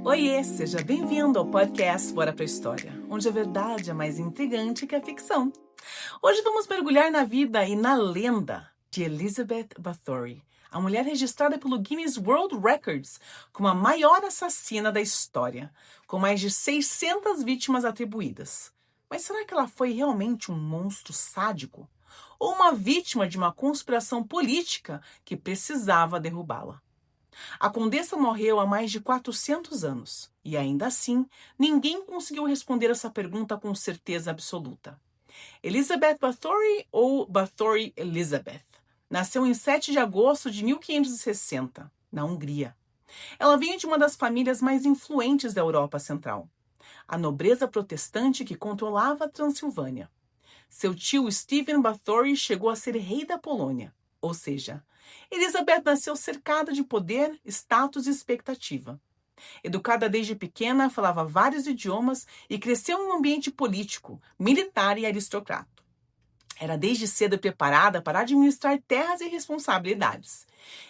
Oiê, seja bem-vindo ao podcast Bora pra História, onde a verdade é mais intrigante que a ficção. Hoje vamos mergulhar na vida e na lenda de Elizabeth Bathory, a mulher registrada pelo Guinness World Records como a maior assassina da história, com mais de 600 vítimas atribuídas. Mas será que ela foi realmente um monstro sádico? Ou uma vítima de uma conspiração política que precisava derrubá-la? A condessa morreu há mais de 400 anos e, ainda assim, ninguém conseguiu responder essa pergunta com certeza absoluta. Elizabeth Bathory ou Bathory Elizabeth nasceu em 7 de agosto de 1560, na Hungria. Ela vinha de uma das famílias mais influentes da Europa Central, a nobreza protestante que controlava a Transilvânia. Seu tio Stephen Bathory chegou a ser rei da Polônia, ou seja, Elizabeth nasceu cercada de poder, status e expectativa. Educada desde pequena, falava vários idiomas e cresceu em um ambiente político, militar e aristocrata. Era desde cedo preparada para administrar terras e responsabilidades.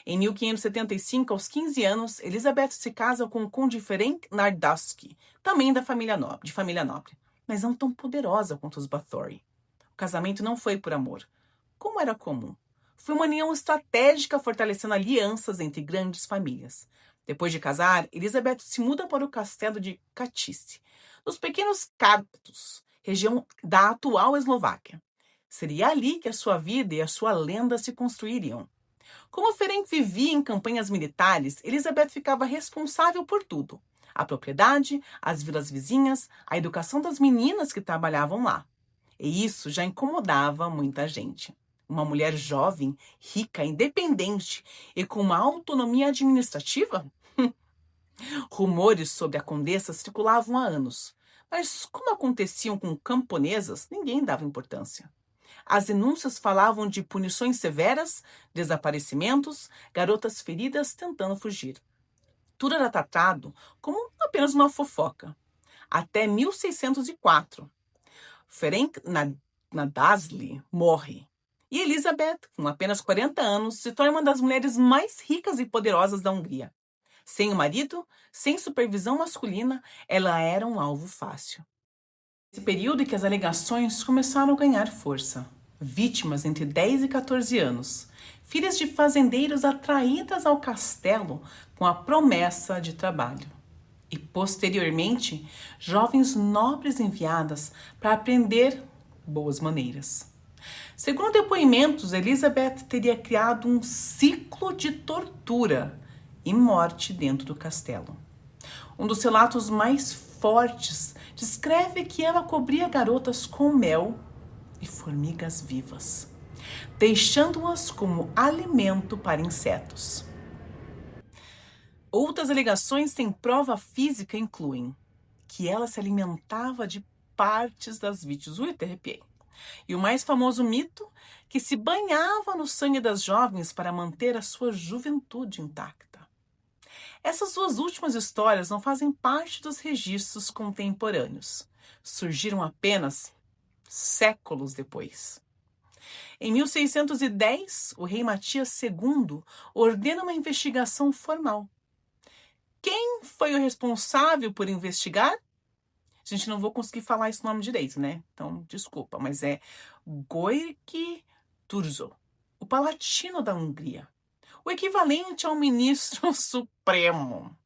Em 1575, aos 15 anos, Elizabeth se casa com o conde Ferenc Nardowski, também de família nobre, mas não tão poderosa quanto os Bathory. O casamento não foi por amor, como era comum. Foi uma união estratégica fortalecendo alianças entre grandes famílias. Depois de casar, Elizabeth se muda para o castelo de Katice, nos Pequenos Karpatos, região da atual Eslováquia. Seria ali que a sua vida e a sua lenda se construiriam. Como Ferenc vivia em campanhas militares, Elizabeth ficava responsável por tudo: a propriedade, as vilas vizinhas, a educação das meninas que trabalhavam lá. E isso já incomodava muita gente. Uma mulher jovem, rica, independente e com uma autonomia administrativa? Rumores sobre a condessa circulavam há anos, mas como aconteciam com camponesas, ninguém dava importância. As denúncias falavam de punições severas, desaparecimentos, garotas feridas tentando fugir. Tudo era tratado como apenas uma fofoca. Até 1604. Ferenc Nadasdy morre. E Elizabeth, com apenas 40 anos, se torna uma das mulheres mais ricas e poderosas da Hungria. Sem o marido, sem supervisão masculina, ela era um alvo fácil. Nesse período em que as alegações começaram a ganhar força. Vítimas entre 10 e 14 anos, filhas de fazendeiros atraídas ao castelo com a promessa de trabalho. E, posteriormente, jovens nobres enviadas para aprender boas maneiras. Segundo depoimentos, Elizabeth teria criado um ciclo de tortura e morte dentro do castelo. Um dos relatos mais fortes descreve que ela cobria garotas com mel e formigas vivas, deixando-as como alimento para insetos. Outras alegações sem prova física incluem que ela se alimentava de partes das vítimas. Até arrepiei. E o mais famoso mito, que se banhava no sangue das jovens para manter a sua juventude intacta. Essas duas últimas histórias não fazem parte dos registros contemporâneos. Surgiram apenas séculos depois. Em 1610, o rei Matias II ordena uma investigação formal. Quem foi o responsável por investigar? Gente, não vou conseguir falar esse nome direito, né? Então, desculpa, mas é György Thurzó, o palatino da Hungria, o equivalente ao ministro supremo.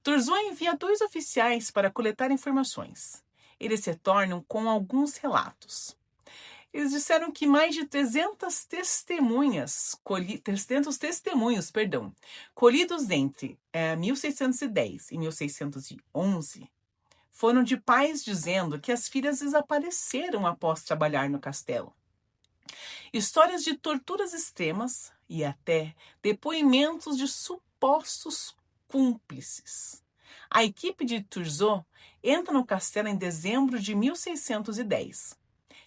Thurzó envia 2 oficiais para coletar informações. Eles retornam com alguns relatos. Eles disseram que mais de 300 testemunhos, colhidos entre 1610 e 1611, foram de pais dizendo que as filhas desapareceram após trabalhar no castelo. Histórias de torturas extremas e até depoimentos de supostos cúmplices. A equipe de Thurzó entra no castelo em dezembro de 1610.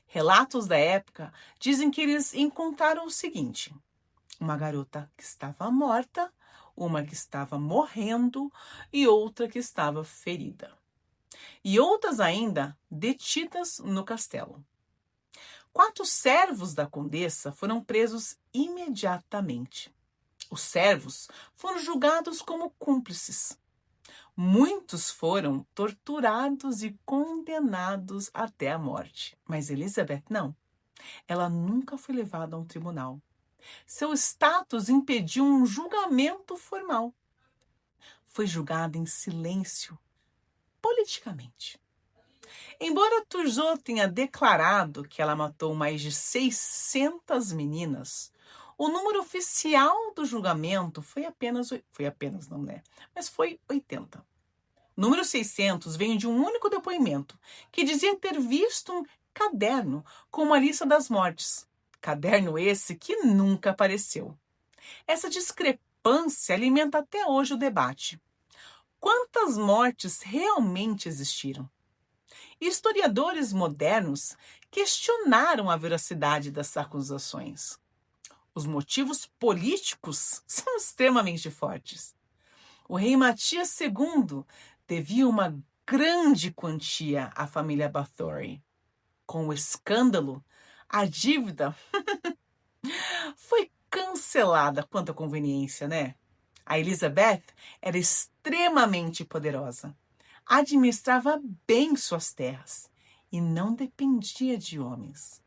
Relatos da época dizem que eles encontraram o seguinte: uma garota que estava morta, uma que estava morrendo e outra que estava ferida. E outras ainda detidas no castelo. 4 servos da condessa foram presos imediatamente. Os servos foram julgados como cúmplices. Muitos foram torturados e condenados até a morte. Mas Elizabeth não. Ela nunca foi levada a um tribunal. Seu status impediu um julgamento formal. Foi julgada em silêncio, politicamente. Embora Turgot tenha declarado que ela matou mais de 600 meninas, o número oficial do julgamento foi apenas não, né? Mas foi 80. O número 600 vem de um único depoimento, que dizia ter visto um caderno com uma lista das mortes. Caderno esse que nunca apareceu. Essa discrepância alimenta até hoje o debate. Quantas mortes realmente existiram? Historiadores modernos questionaram a veracidade das acusações. Os motivos políticos são extremamente fortes. O rei Matias II devia uma grande quantia à família Bathory. Com o escândalo, a dívida foi cancelada quanto à conveniência, né? A Elizabeth era extremamente poderosa. Administrava bem suas terras e não dependia de homens.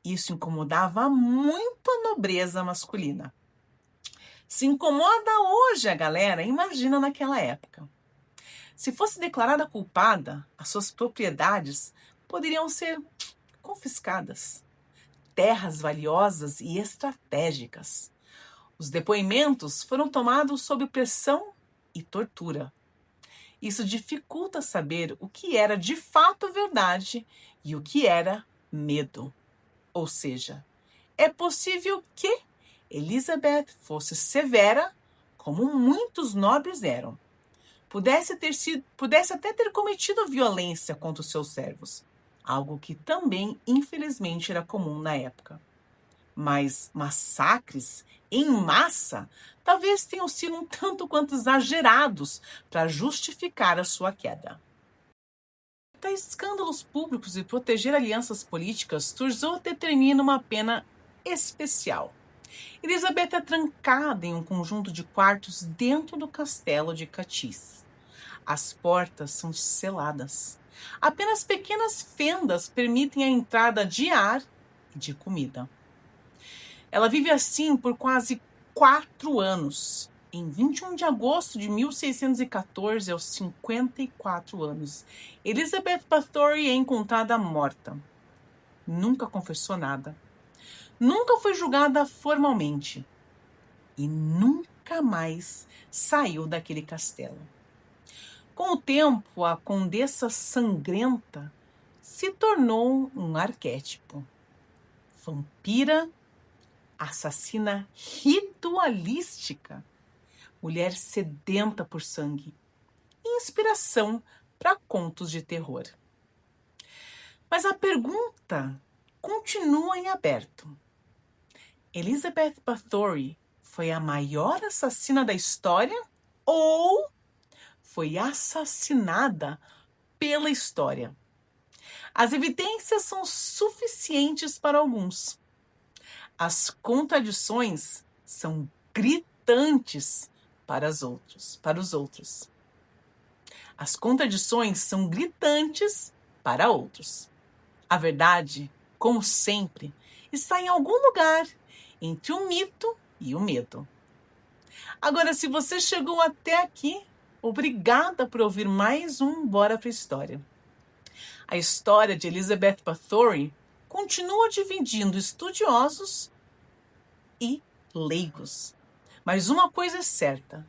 Isso incomodava muito a nobreza masculina. Se incomoda hoje a galera, imagina naquela época. Se fosse declarada culpada, as suas propriedades poderiam ser confiscadas. Terras valiosas e estratégicas. Os depoimentos foram tomados sob pressão e tortura. Isso dificulta saber o que era de fato verdade e o que era medo. Ou seja, é possível que Elizabeth fosse severa, como muitos nobres eram. Pudesse até ter cometido violência contra os seus servos, algo que também, infelizmente, era comum na época. Mas massacres em massa talvez tenham sido um tanto quanto exagerados para justificar a sua queda. Para escândalos públicos e proteger alianças políticas, Turgot determina uma pena especial. Elizabeth é trancada em um conjunto de quartos dentro do castelo de Cadiz. As portas são seladas. Apenas pequenas fendas permitem a entrada de ar e de comida. Ela vive assim por quase 4 anos. Em 21 de agosto de 1614, aos 54 anos, Elizabeth Bathory é encontrada morta. Nunca confessou nada. Nunca foi julgada formalmente. E nunca mais saiu daquele castelo. Com o tempo, a condessa sangrenta se tornou um arquétipo. Vampira, assassina ritualística, mulher sedenta por sangue, inspiração para contos de terror. Mas a pergunta continua em aberto. Elizabeth Bathory foi a maior assassina da história ou foi assassinada pela história? As evidências são suficientes para alguns. As contradições são gritantes para os outros. As contradições são gritantes para outros. A verdade, como sempre, está em algum lugar entre o mito e o medo. Agora, se você chegou até aqui, obrigada por ouvir mais um Bora pra História. A história de Elizabeth Bathory continua dividindo estudiosos e leigos. Mas uma coisa é certa,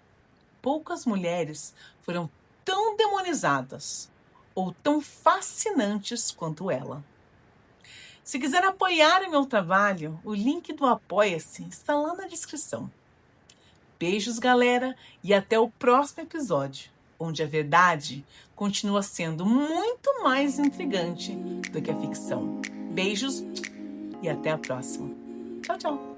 poucas mulheres foram tão demonizadas ou tão fascinantes quanto ela. Se quiser apoiar o meu trabalho, o link do Apoia-se está lá na descrição. Beijos, galera, e até o próximo episódio, onde a verdade continua sendo muito mais intrigante do que a ficção. Beijos e até a próxima. Tchau, tchau.